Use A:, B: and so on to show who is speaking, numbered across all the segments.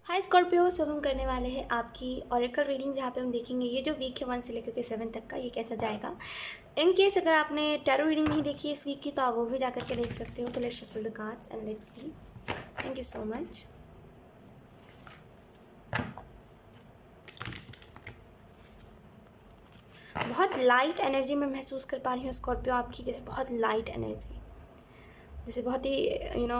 A: हाय Scorpio. सब हम करने वाले हैं आपकी ऑरेकल रीडिंग, जहाँ पे हम देखेंगे ये जो वीक है 1 से लेकर के 7 तक का ये कैसा जाएगा। इन केस अगर आपने टैरो रीडिंग नहीं देखी है इस वीक की तो आप वो भी जाकर के देख सकते हो। तो let's shuffle the cards and let's see. Thank you so much. बहुत लाइट एनर्जी मैं महसूस कर पा रही हूँ स्कॉर्पियो आपकी, जैसे बहुत लाइट एनर्जी, जैसे बहुत ही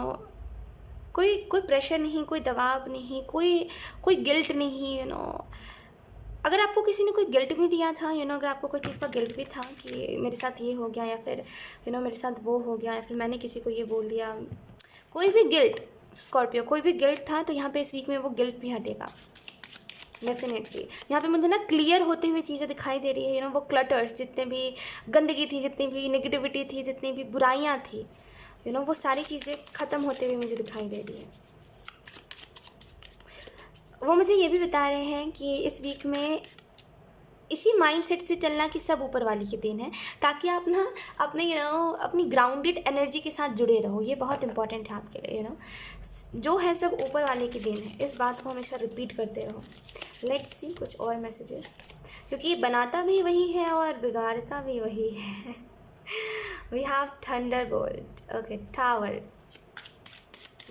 A: कोई कोई प्रेशर नहीं, कोई दबाव नहीं, कोई कोई गिल्ट नहीं। अगर आपको किसी ने कोई गिल्ट भी दिया था, अगर आपको कोई चीज़ का गिल्ट भी था कि मेरे साथ ये हो गया या फिर मेरे साथ वो हो गया या फिर मैंने किसी को ये बोल दिया, कोई भी गिल्ट स्कॉर्पियो, कोई भी गिल्ट था तो यहाँ पे इस वीक में वो गिल्ट भी हटेगा डेफिनेटली। यहाँ पे मुझे ना क्लियर होती हुई चीज़ें दिखाई दे रही है। वो क्लटर्स, जितने भी गंदगी थी, जितनी भी नेगेटिविटी थी, जितनी भी बुराइयाँ थी, वो सारी चीज़ें ख़त्म होते हुए मुझे दिखाई दे रही है। वो मुझे ये भी बता रहे हैं कि इस वीक में इसी माइंडसेट से चलना कि सब ऊपर वाली की देन है, ताकि आप ना अपने अपनी ग्राउंडेड एनर्जी के साथ जुड़े रहो। ये बहुत इंपॉर्टेंट है आपके लिए। जो है सब ऊपर वाले की देन है, इस बात को हमेशा रिपीट करते रहो। लेट्स सी कुछ और मैसेजेस, क्योंकि ये बनाता भी वही है और बिगाड़ता भी वही है। We have thunderbolt, okay tower.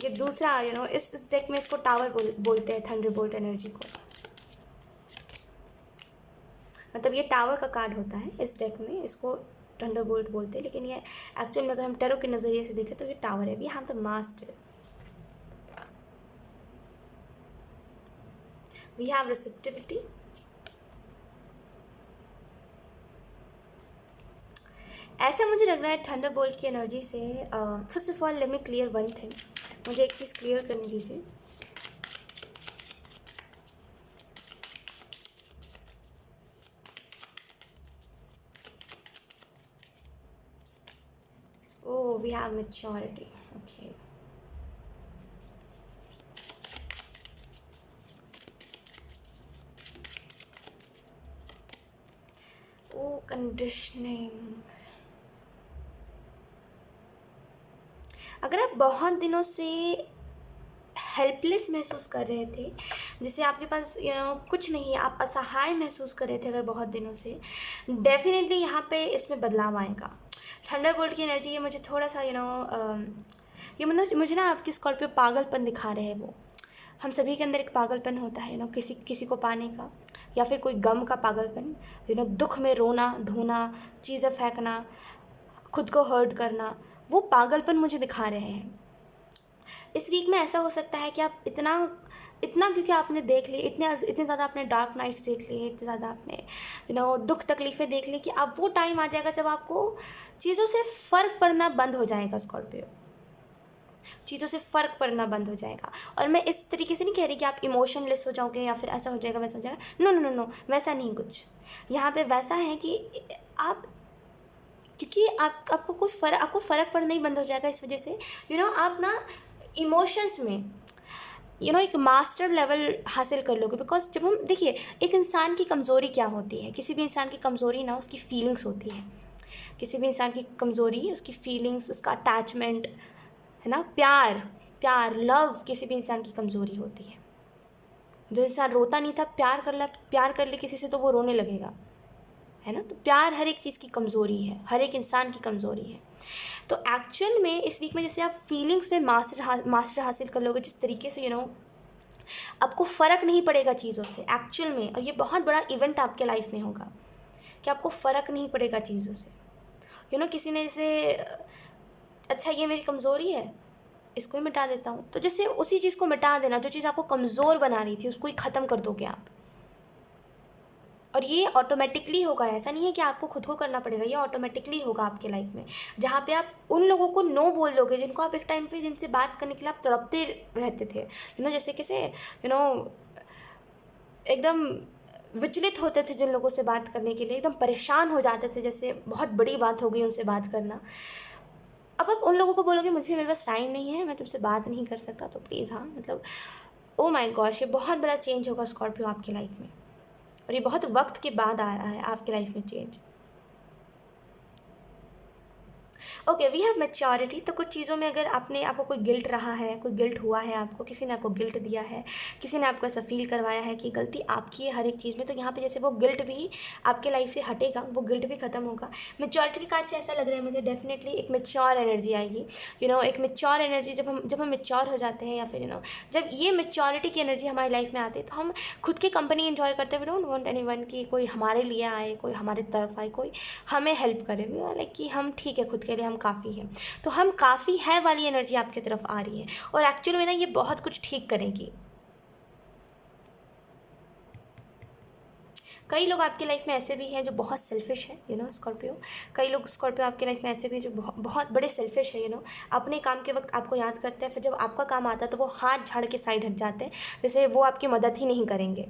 A: ये दूसरा इस डेक में इसको टावर बोलते हैं, थंडर बोल्ट एनर्जी को। मतलब ये टावर का कार्ड होता है इस डेक में, इसको थंडर बोल्ट बोलते हैं, लेकिन ये एक्चुअल में अगर हम टैरो के नज़रिए से देखें तो ये टावर है। We have the master, we have receptivity. ऐसा मुझे लग रहा है थंडर बोल्ट की एनर्जी से। First of all let me clear one thing, मुझे एक चीज़ क्लियर करने दीजिए। Oh, we have maturity. Okay. Oh, conditioning. अगर आप बहुत दिनों से हेल्पलेस महसूस कर रहे थे, जैसे आपके पास कुछ नहीं है, आप असहाय महसूस कर रहे थे अगर बहुत दिनों से, डेफिनेटली यहाँ पे इसमें बदलाव आएगा। थंडर बोल्ट की एनर्जी ये मुझे थोड़ा सा ये मुझे ना आपकी स्कॉर्पियो पागलपन दिखा रहे हैं। वो हम सभी के अंदर एक पागलपन होता है किसी किसी को पाने का, या फिर कोई गम का पागलपन, दुख में रोना धोना, चीज़ें फेंकना, खुद को हर्ट करना, वो पागलपन मुझे दिखा रहे हैं। इस वीक में ऐसा हो सकता है कि आप इतना इतना क्योंकि आपने देख ली, इतने ज़्यादा आपने डार्क नाइट्स देख लिए, इतने ज़्यादा आपने दुख तकलीफ़ें देख ली कि अब वो टाइम आ जाएगा जब आपको चीज़ों से फ़र्क पड़ना बंद हो जाएगा स्कॉर्पियो। चीज़ों से फ़र्क पड़ना बंद हो जाएगा। और मैं इस तरीके से नहीं कह रही कि आप इमोशनलेस हो जाओगे या फिर ऐसा हो जाएगा वैसा हो जाएगा। नो नो नो नो, वैसा नहीं कुछ। यहाँ पे वैसा है कि आप, क्योंकि आपको फ़र्क पड़ना ही बंद हो जाएगा इस वजह से आप ना इमोशंस में एक मास्टर लेवल हासिल कर लोगे। बिकॉज जब हम देखिए, एक इंसान की कमज़ोरी क्या होती है, किसी भी इंसान की कमज़ोरी ना उसकी फीलिंग्स होती है। किसी भी इंसान की कमज़ोरी उसकी फीलिंग्स, उसका अटैचमेंट है ना, प्यार प्यार लव किसी भी इंसान की कमज़ोरी होती है। जो इंसान रोता नहीं था, प्यार कर ले किसी से तो वो रोने लगेगा, है ना। तो प्यार हर एक चीज़ की कमज़ोरी है, हर एक इंसान की कमज़ोरी है। तो एक्चुअल में इस वीक में जैसे आप फीलिंग्स में मास्टर हासिल कर लोगे, जिस तरीके से आपको फ़र्क नहीं पड़ेगा चीज़ों से एक्चुअल में। और ये बहुत बड़ा इवेंट आपके लाइफ में होगा कि आपको फ़र्क नहीं पड़ेगा चीज़ों से। किसी ने जैसे, अच्छा ये मेरी कमज़ोरी है, इसको ही मिटा देता हूँ, तो जैसे उसी चीज़ को मिटा देना, जो चीज़ आपको कमज़ोर बना रही थी उसको ही ख़त्म कर दोगे आप। और ये ऑटोमेटिकली होगा, ऐसा नहीं है कि आपको खुद को करना पड़ेगा, ये ऑटोमेटिकली होगा आपके लाइफ में। जहाँ पे आप उन लोगों को नो बोल दोगे जिनको आप एक टाइम पे, जिनसे बात करने के लिए आप तड़पते रहते थे, जैसे कैसे एकदम विचलित होते थे जिन लोगों से बात करने के लिए, एकदम परेशान हो जाते थे, जैसे बहुत बड़ी बात हो गई उनसे बात करना। अब आप उन लोगों को बोलोगे मुझे, मेरे पास टाइम नहीं है, मैं तुमसे बात नहीं कर सकता, तो प्लीज़ हाँ, मतलब ओ माय गॉश, ये बहुत बड़ा चेंज होगा स्कॉर्पियो आपकी लाइफ में। और ये बहुत वक्त के बाद आ रहा है आपकी लाइफ में change. Okay, we have maturity. तो कुछ चीज़ों में अगर आपको कोई गिल्ट रहा है, कोई गिल्ट हुआ है आपको, किसी ने आपको गिल्ट दिया है, किसी ने आपको ऐसा फील करवाया है कि गलती आपकी है हर एक चीज़ में, तो यहाँ पे जैसे वो गिल्ट भी आपके लाइफ से हटेगा, वो गिल्ट भी खत्म होगा। मैच्योरिटी के कार्ड से ऐसा लग रहा है मुझे डेफिनेटली एक मैच्योर एनर्जी आएगी। एक मैच्योर एनर्जी, जब हम मैच्योर हो जाते हैं, या फिर जब ये मैच्योरिटी की एनर्जी हमारी लाइफ में आती है, तो हम खुद की कंपनी एंजॉय करते हैं। वी डोंट वांट एनीवन कि कोई हमारे लिए आए, कोई हमारे तरफ आए, कोई हमें हेल्प करे। वी आर लाइक कि हम ठीक है, खुद के लिए हम काफ़ी हैं। तो हम काफ़ी है वाली एनर्जी आपकी तरफ आ रही है, और एक्चुअली में ना ये बहुत कुछ ठीक करेगी। कई लोग आपकी लाइफ में ऐसे भी हैं जो बहुत सेल्फिश है, स्कॉर्पियो। कई लोग स्कॉर्पियो आपकी लाइफ में ऐसे भी हैं जो बहुत बहुत बड़े सेल्फिश है। अपने काम के वक्त आपको याद करते हैं, फिर जब आपका काम आता है तो वो हाथ झाड़ के साइड हट जाते हैं, जैसे वो आपकी मदद ही नहीं करेंगे।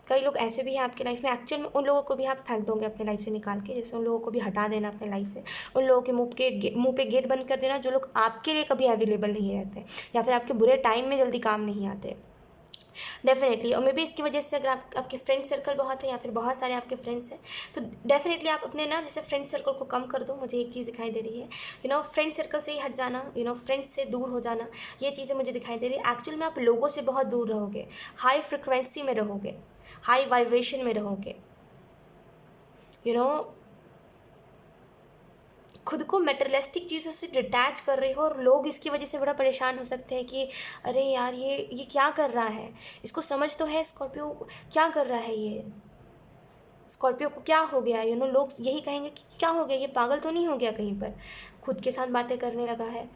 A: कई लोग ऐसे भी हैं आपकी लाइफ में, एक्चुअल में उन लोगों को भी आप फेंक दोगे अपने लाइफ से निकाल के, जैसे उन लोगों को भी हटा देना अपने लाइफ से। उन लोगों के मुंह पे गेट बंद कर देना जो लोग आपके लिए कभी अवेलेबल नहीं रहते, या फिर आपके बुरे टाइम में जल्दी काम नहीं आते। डेफिनेटली, और मे बी इसकी वजह से अगर आपके फ्रेंड सर्कल बहुत है, या फिर बहुत सारे आपके फ्रेंड्स हैं, तो डेफिनेटली आप अपने जैसे फ्रेंड सर्कल को कम कर दो। मुझे एक चीज़ दिखाई दे रही है, फ्रेंड सर्कल से ही हट जाना, फ्रेंड्स से दूर हो जाना, ये चीज़ें मुझे दिखाई दे रही है। एक्चुअल में आप लोगों से बहुत दूर रहोगे, हाई फ्रिक्वेंसी में रहोगे, हाई वाइब्रेशन में रहोगे। खुद को मेटेरियलिस्टिक चीज़ों से डिटैच कर रही हो, और लोग इसकी वजह से बड़ा परेशान हो सकते हैं कि अरे यार ये क्या कर रहा है, इसको समझ तो है स्कॉर्पियो क्या कर रहा है, ये स्कॉर्पियो को क्या हो गया। लोग यही कहेंगे कि क्या हो गया, ये पागल तो नहीं हो गया कहीं पर, खुद के साथ बातें करने लगा है,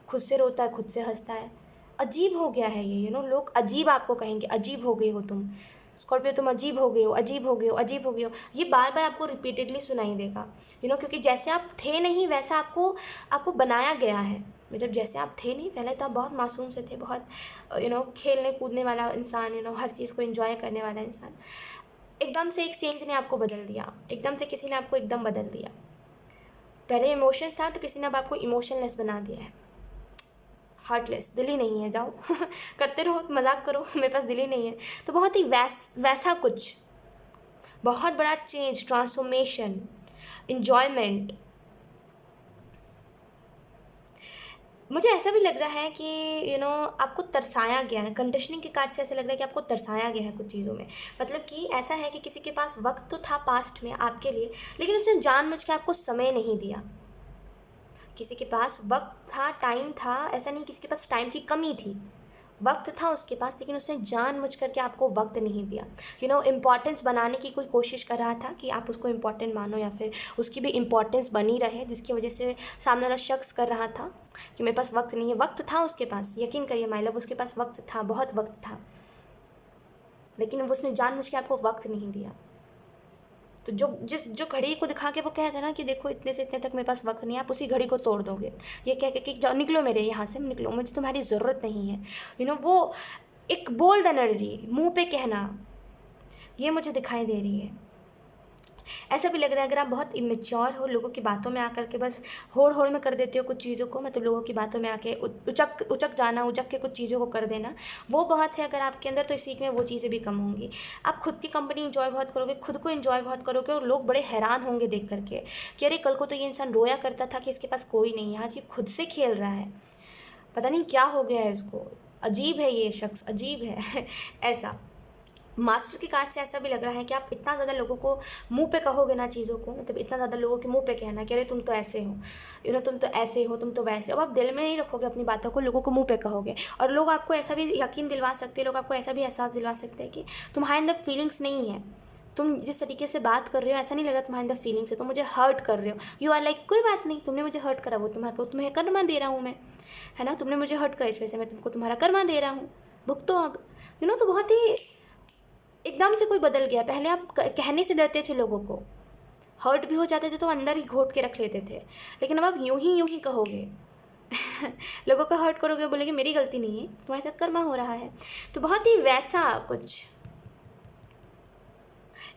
A: खुद से रोता है, खुद से हंसता है, अजीब हो गया है ये। लोग अजीब आपको कहेंगे, अजीब हो गई हो तुम स्कॉर्पियो, तुम अजीब हो गए हो, अजीब हो गए हो, अजीब हो गए हो। ये बार बार आपको रिपीटेडली सुनाई देगा, क्योंकि जैसे आप थे नहीं वैसा आपको बनाया गया है। मतलब जैसे आप थे नहीं पहले, तो आप बहुत मासूम से थे, बहुत खेलने कूदने वाला इंसान, हर चीज़ को एंजॉय करने वाला इंसान। एकदम से एक चेंज ने आपको बदल दिया, एकदम से किसी ने आपको एकदम बदल दिया। पहले इमोशंस था, तो किसी ने अब आपको इमोशनलेस बना दिया है, हार्टलेस, दिल ही नहीं है, जाओ करते रहो, मजाक करो, मेरे पास दिल ही नहीं है। तो बहुत ही वैसा कुछ बहुत बड़ा चेंज, ट्रांसफॉर्मेशन, इन्जॉयमेंट। मुझे ऐसा भी लग रहा है कि आपको तरसाया गया है, कंडीशनिंग के कार्ड से ऐसा लग रहा है कि आपको तरसाया गया है कुछ चीज़ों में। मतलब कि ऐसा है कि किसी के पास वक्त तो था पास्ट में आपके लिए, लेकिन उसने जानबूझ के आपको समय नहीं दिया। किसी के पास वक्त था, टाइम था, ऐसा नहीं किसी के पास टाइम की कमी थी, वक्त था उसके पास, लेकिन उसने जानबूझ करके आपको वक्त नहीं दिया। इम्पॉर्टेंस बनाने की कोई कोशिश कर रहा था कि आप उसको इम्पॉर्टेंट मानो, या फिर उसकी भी इम्पॉर्टेंस बनी रहे, जिसकी वजह से सामने वाला शख्स कर रहा था कि मेरे पास वक्त नहीं है। वक्त था उसके पास, यकीन करिए माय लव, उसके पास वक्त था, बहुत वक्त था, लेकिन उसने जानबूझ के आपको वक्त नहीं दिया। तो जो घड़ी को दिखा के वो कहता है ना कि देखो इतने से इतने तक मेरे पास वक्त नहीं है, आप उसी घड़ी को तोड़ दोगे, ये कह के कि जाओ, निकलो मेरे यहाँ से, निकलो, मुझे तुम्हारी ज़रूरत नहीं है। वो एक बोल्ड एनर्जी, मुंह पे कहना, ये मुझे दिखाई दे रही है। ऐसा भी लग रहा है अगर आप बहुत इमेच्योर हो, लोगों की बातों में आकर के बस होड़ होड़ में कर देते हो कुछ चीज़ों को, मतलब लोगों की बातों में आके उचक जाना, उचक के कुछ चीज़ों को कर देना, वो बहुत है अगर आपके अंदर, तो इसी में वो चीज़ें भी कम होंगी। आप खुद की कंपनी इंजॉय बहुत करोगे, खुद को इंजॉय बहुत करोगे, और लोग बड़े हैरान होंगे देख करके कि अरे कल को तो ये इंसान रोया करता था कि इसके पास कोई नहीं है, आज ये खुद से खेल रहा है, पता नहीं क्या हो गया है इसको, अजीब है ये शख्स, अजीब है ऐसा। मास्टर के कार्ड से ऐसा भी लग रहा है कि आप इतना ज़्यादा लोगों को मुंह पे कहोगे ना चीज़ों को, मतलब इतना ज़्यादा लोगों के मुंह पे कहना कि अरे तुम तो ऐसे हो, तुम तो ऐसे हो, तुम तो वैसे हो। अब आप दिल में नहीं रखोगे अपनी बातों को, लोगों को मुंह पे कहोगे, और लोग आपको ऐसा भी यकीन दिलवा सकते हैं, लोग आपको ऐसा भी एहसास दिलवा सकते हैं कि तुम्हारे अंदर फीलिंग्स नहीं है, तुम जिस तरीके से बात कर रहे हो ऐसा नहीं लग रहा तुम्हारे अंदर फीलिंग्स है, तुम मुझे हर्ट कर रहे हो। यू आर लाइक कोई बात नहीं, तुमने मुझे हर्ट करा, वो तुम्हें कर्मा दे रहा हूँ मैं, है ना, तुमने मुझे हर्ट करा, इस वजह से मैं तुमको तुम्हारा कर्मा दे रहा हूँ, भुगतो अब। तो बहुत ही एकदम से कोई बदल गया। पहले आप कहने से डरते थे लोगों को, हर्ट भी हो जाते थे तो अंदर ही घोट के रख लेते थे, लेकिन अब आप यूं ही कहोगे लोगों का हर्ट करोगे, बोलेंगे मेरी गलती नहीं है, तुम्हारे साथ कर्मा हो रहा है। तो बहुत ही वैसा कुछ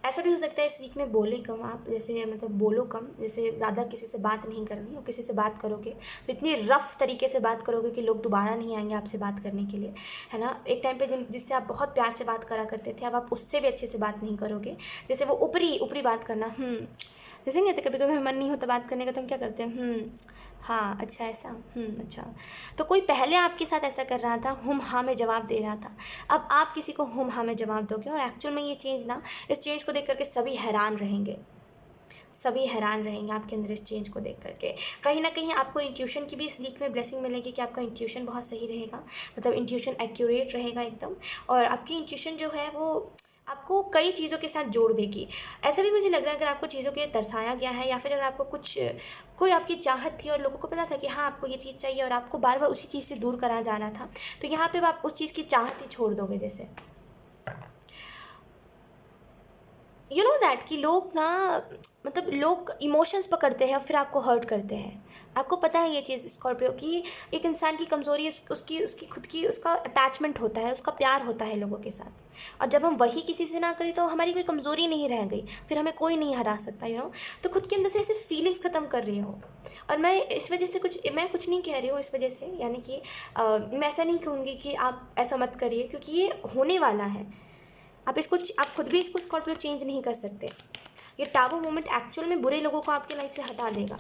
A: ऐसा भी हो सकता है इस वीक में बोले कम आप, जैसे मतलब बोलो कम, जैसे ज़्यादा किसी से बात नहीं करनी, और किसी से बात करोगे तो इतनी रफ़ तरीके से बात करोगे कि लोग दोबारा नहीं आएंगे आपसे बात करने के लिए, है ना। एक टाइम पे जिससे आप बहुत प्यार से बात करा करते थे, अब आप उससे भी अच्छे से बात नहीं करोगे। जैसे वो ऊपरी ऊपरी बात करना, जैसे नहीं कहते, कभी कभी हमें मन नहीं होता बात करने का तो हम क्या करते हैं, हाँ अच्छा ऐसा, अच्छा। तो कोई पहले आपके साथ ऐसा कर रहा था, हाँ में जवाब दे रहा था, अब आप किसी को हाँ में जवाब दोगे, और एक्चुअल में ये चेंज ना, इस चेंज को देख करके सभी हैरान रहेंगे, सभी हैरान रहेंगे आपके अंदर इस चेंज को देख करके। कहीं ना कहीं आपको इंट्यूशन की भी इस वीक में ब्लेसिंग मिलेगी कि आपका इंट्यूशन बहुत सही रहेगा, मतलब इंट्यूशन एक्यूरेट रहेगा एकदम, और आपकी इंट्यूशन जो है वो आपको कई चीज़ों के साथ जोड़ देगी। ऐसा भी मुझे लग रहा है, अगर आपको चीज़ों के लिए तरसाया गया है, या फिर अगर आपको कुछ कोई आपकी चाहत थी और लोगों को पता था कि हाँ आपको ये चीज़ चाहिए, और आपको बार बार उसी चीज़ से दूर करा जाना था, तो यहाँ पे आप उस चीज़ की चाहत ही छोड़ दोगे। जैसे यू नो दैट कि लोग ना, मतलब लोग इमोशंस पकड़ते हैं और फिर आपको हर्ट करते हैं। आपको पता है ये चीज़ स्कॉर्पियो की, एक इंसान की कमज़ोरी उसकी उसकी खुद की, उसका अटैचमेंट होता है, उसका प्यार होता है लोगों के साथ, और जब हम वही किसी से ना करें तो हमारी कोई कमज़ोरी नहीं रह गई, फिर हमें कोई नहीं हरा सकता, यू नो। तो खुद के अंदर से ऐसे फीलिंग्स ख़त्म कर रही हो, और मैं इस वजह से मैं कुछ नहीं कह रही हूँ इस वजह से, यानी कि मैं ऐसा नहीं कहूँगी कि आप ऐसा मत करिए, क्योंकि ये होने वाला है। आप खुद भी इसको स्कॉर्पियो चेंज नहीं कर सकते। ये टावर मोमेंट एक्चुअल में बुरे लोगों को आपके लाइफ से हटा देगा,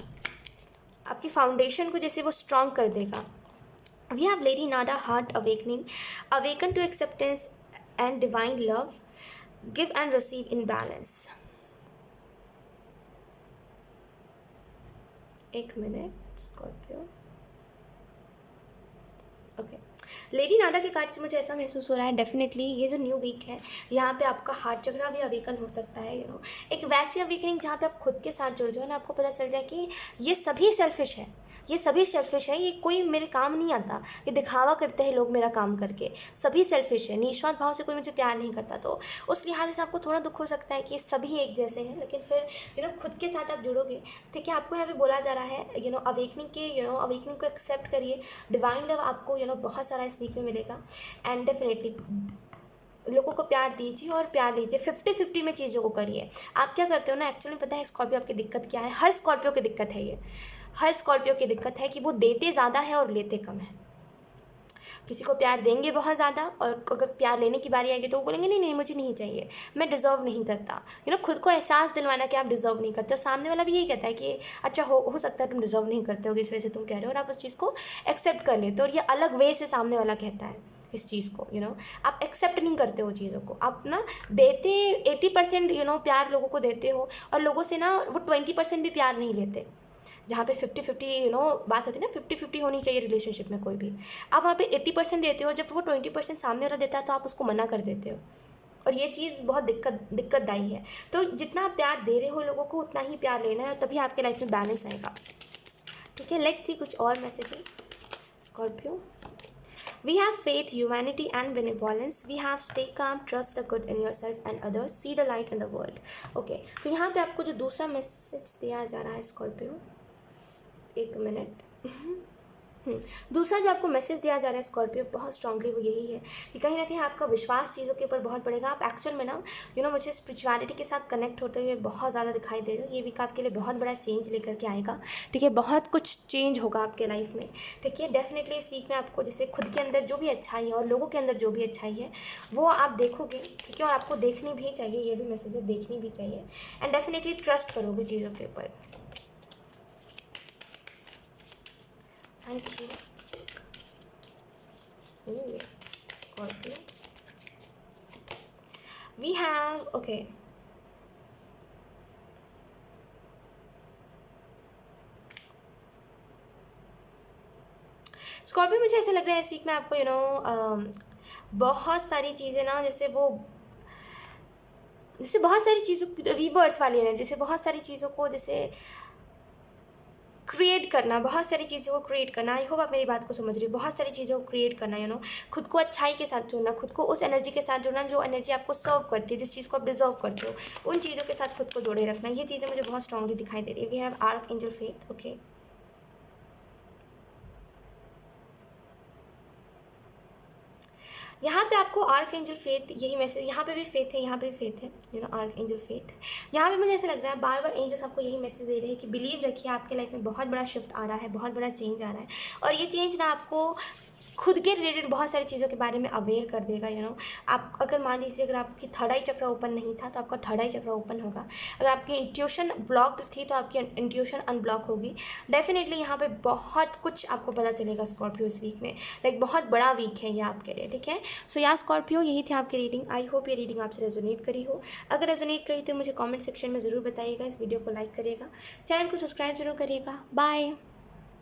A: आपकी फाउंडेशन को जैसे वो स्ट्रॉन्ग कर देगा। We have Lady Nada heart awakening, awaken to acceptance and divine love, give and receive in balance. एक minute Scorpio, okay. Lady Nada के कार्ड से मुझे ऐसा महसूस हो रहा है, डेफिनेटली ये जो न्यू वीक है, यहाँ पे आपका हार्ट चक्रा भी अवेकन हो सकता है, यू नो। एक वैसी अवेकनिंग जहाँ पे आप खुद के साथ जुड़ जाओ ना, आपको पता चल जाए कि ये सभी सेल्फिश है, ये सभी सेल्फिश है, ये कोई मेरे काम नहीं आता, ये दिखावा करते हैं लोग मेरा काम करके, सभी सेल्फिश है, निस्वार्थ भाव से कोई मुझे प्यार नहीं करता। तो उस लिहाज से आपको थोड़ा दुख हो सकता है कि सभी एक जैसे हैं, लेकिन फिर यू नो खुद के साथ आप जुड़ोगे। ठीक है, आपको यहाँ पे बोला जा रहा है, यू नो अवेकनिंग के, यू नो अवेकनिंग को एक्सेप्ट करिए, डिवाइन लव आपको यू नो बहुत सारा इस वीक में मिलेगा, एंड डेफिनेटली लोगों को प्यार दीजिए और प्यार लीजिए, 50-50 में चीज़ों को करिए। आप क्या करते हो ना, एक्चुअली पता है स्कॉर्पियो आपकी दिक्कत क्या है, हर स्कॉर्पियो की दिक्कत है ये, हर स्कॉर्पियो की दिक्कत है कि वो देते ज़्यादा है और लेते कम है। किसी को प्यार देंगे बहुत ज़्यादा, और अगर प्यार लेने की बारी आएगी तो वो बोलेंगे नहीं नहीं मुझे नहीं चाहिए, मैं डिज़र्व नहीं करता। यू नो खुद को एहसास दिलवाना कि आप डिज़र्व नहीं करते, और सामने वाला भी यही कहता है कि अच्छा हो सकता है तुम डिज़र्व नहीं करते हो, इस वजह से तुम कह रहे हो, और आप उस चीज़ को एक्सेप्ट कर लेते हो, और ये अलग वे से सामने वाला कहता है इस चीज़ को, यू नो आप एक्सेप्ट नहीं करते हो चीज़ों को, आप ना देते 80% यू नो प्यार लोगों को देते हो, और लोगों से ना वो 20% भी प्यार नहीं लेते। जहाँ पे 50-50 यू नो बात होती है ना, 50-50 होनी चाहिए रिलेशनशिप में कोई भी, आप वहाँ पे 80% देते हो, जब वो 20% सामने वाला देता है तो आप उसको मना कर देते हो, और ये चीज़ बहुत दिक्कतदायी है। तो जितना आप प्यार दे रहे हो लोगों को, उतना ही प्यार लेना है, तभी आपके लाइफ में बैलेंस आएगा। ठीक है, लेट्स सी कुछ और messages Scorpio. We have faith, humanity and benevolence. We have stay calm, trust the good in yourself and others, see the light in the world. Okay, तो यहाँ पे आपको जो दूसरा मैसेज दिया जा रहा है स्कॉर्पियो, एक मिनट, दूसरा जो आपको मैसेज दिया जा रहा है स्कॉर्पियो बहुत स्ट्रांगली, वो यही है कि कहीं ना कहीं आपका विश्वास चीज़ों के ऊपर बहुत बढ़ेगा। आप एक्चुअल में ना यू नो मुझे स्पिरिचुअलिटी के साथ कनेक्ट होते हुए बहुत ज़्यादा दिखाई दे रहे हो। ये वीक आपके लिए बहुत बड़ा चेंज लेकर के आएगा। ठीक है, बहुत कुछ चेंज होगा आपके लाइफ में। ठीक है, डेफिनेटली इस वीक में आपको जैसे खुद के अंदर जो भी अच्छाई है और लोगों के अंदर जो भी अच्छाई है वो आप देखोगे। ठीक है, और आपको देखनी भी चाहिए, ये भी मैसेज है, देखनी भी चाहिए, एंड डेफिनेटली ट्रस्ट करोगे चीज़ों के ऊपर। Thank you Scorpio. We have okay. Scorpio मुझे ऐसा लग रहा है इस वीक में आपको यू नो बहुत सारी चीज़ें ना, जैसे बहुत सारी चीज़ों रीबर्थ वाली है, जैसे बहुत सारी चीज़ों को जैसे क्रिएट करना, बहुत सारी चीज़ों को क्रिएट करना। आई होप आप मेरी बात को समझ रही हो। बहुत सारी चीज़ों को क्रिएट करना, यू नो खुद को अच्छाई के साथ जुड़ना, खुद को उस एनर्जी के साथ जुड़ना जो एनर्जी आपको सर्व करती है, जिस चीज़ को आप डिजर्व करते हो, उन चीज़ों के साथ खुद को जोड़े रखना। ये चीज़ें मुझे बहुत स्ट्रांगली दिखाई दे रही है। We have archangel faith. Okay, यहाँ पे आपको आर्क एंजल फेथ यही मैसेज, यहाँ पे भी फेथ है, यहाँ पे भी फेथ है, आर्क एंजल फेथ। यहाँ पे मुझे ऐसा लग रहा है बार बार एंजल्स आपको यही मैसेज दे रहे हैं कि बिलीव रखिए, आपके लाइफ में बहुत बड़ा शिफ्ट आ रहा है, बहुत बड़ा चेंज आ रहा है। और ये चेंज ना आपको खुद के रिलेटेड बहुत सारी चीज़ों के बारे में अवेयर कर देगा। आप अगर मान लीजिए अगर आपकी थर्ड आई चक्र ओपन नहीं था तो आपका थर्ड आई चक्र ओपन होगा। अगर आपकी इंट्यूशन ब्लॉक्ड थी तो आपकी इंट्यूशन अनब्लॉक होगी। डेफिनेटली यहाँ पे बहुत कुछ आपको पता चलेगा स्कॉर्पियो इस वीक में। लाइक बहुत बड़ा वीक है ये आपके लिए, ठीक है। सो या स्कॉर्पियो, यही थी आपकी रीडिंग। आई होप ये रीडिंग आपसे रेजोनेट करी हो। अगर रेजोनेट करी तो मुझे कॉमेंट सेक्शन में ज़रूर बताइएगा, इस वीडियो को लाइक करिएगा, चैनल को सब्सक्राइब जरूर करिएगा। बाय।